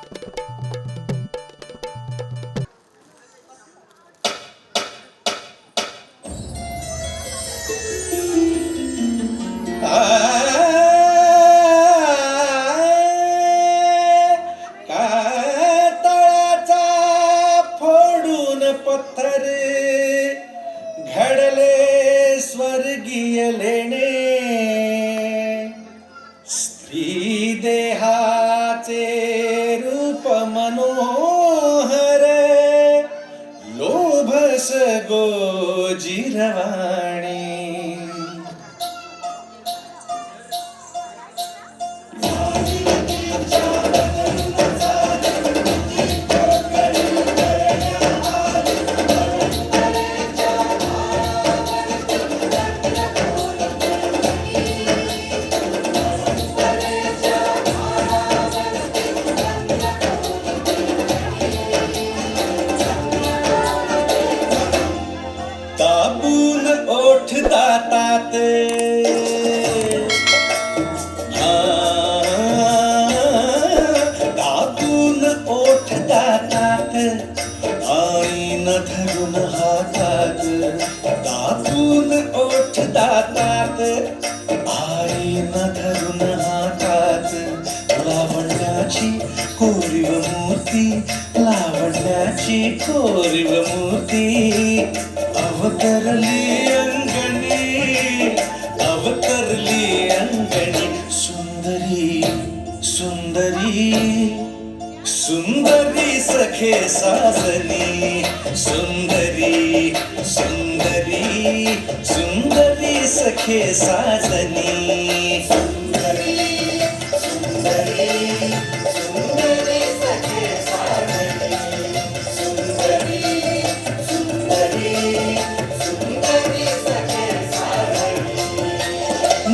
कातळाचा फोडून पत्थर घडले स्वर्गीय लेणे, स्त्री देहाचे रूप मनोहर, लोभस गोजिरवाणी. दाबून ओठ दातात, दाबून ओठ दातात, आईन धरून हातात. दाबून ओठ दातात, आईन धरून हातात. लावण्याची कोरीव मूर्ती, लावण्याची कोरीव मूर्ती, अवतरली अंगणी, अवतरली अंगणी. सुंदरी सुंदरी सुंदरी सखे साजनी, सुंदरी सुंदरी सुंदरी सखे साजनी. सुंदरी सुंदरी सुंदरी सखे साजनी, सुंदरी सुंदरी सुंदरी सखे साजनी.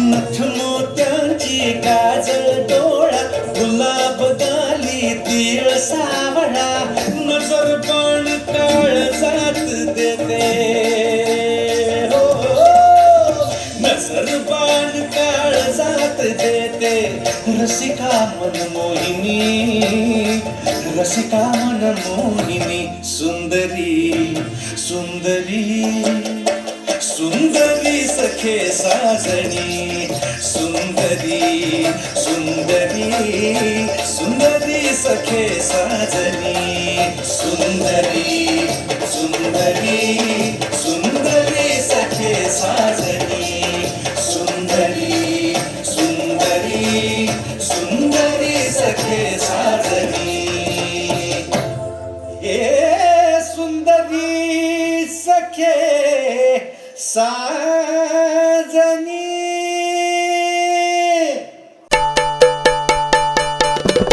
नथ मोत्यांची काजळ डोळा, गुलाब गाली तीळ सावळा, नजर पण काळजात देते. हो नजर पण काळजात देते. रसिका मन मोहिनी, रसिका मन मोहिनी. सुंदरी सुंदरी सुंदरी सखे साजनी, सुंदरी सुंदरी सुंदरी सखे साजनी. सुंदरी सुंदरी सुंदरी सखे साजनी, सुंदरी सुंदरी सुंदरी सखे साजनी. ए सुंदरी सखे साजनी.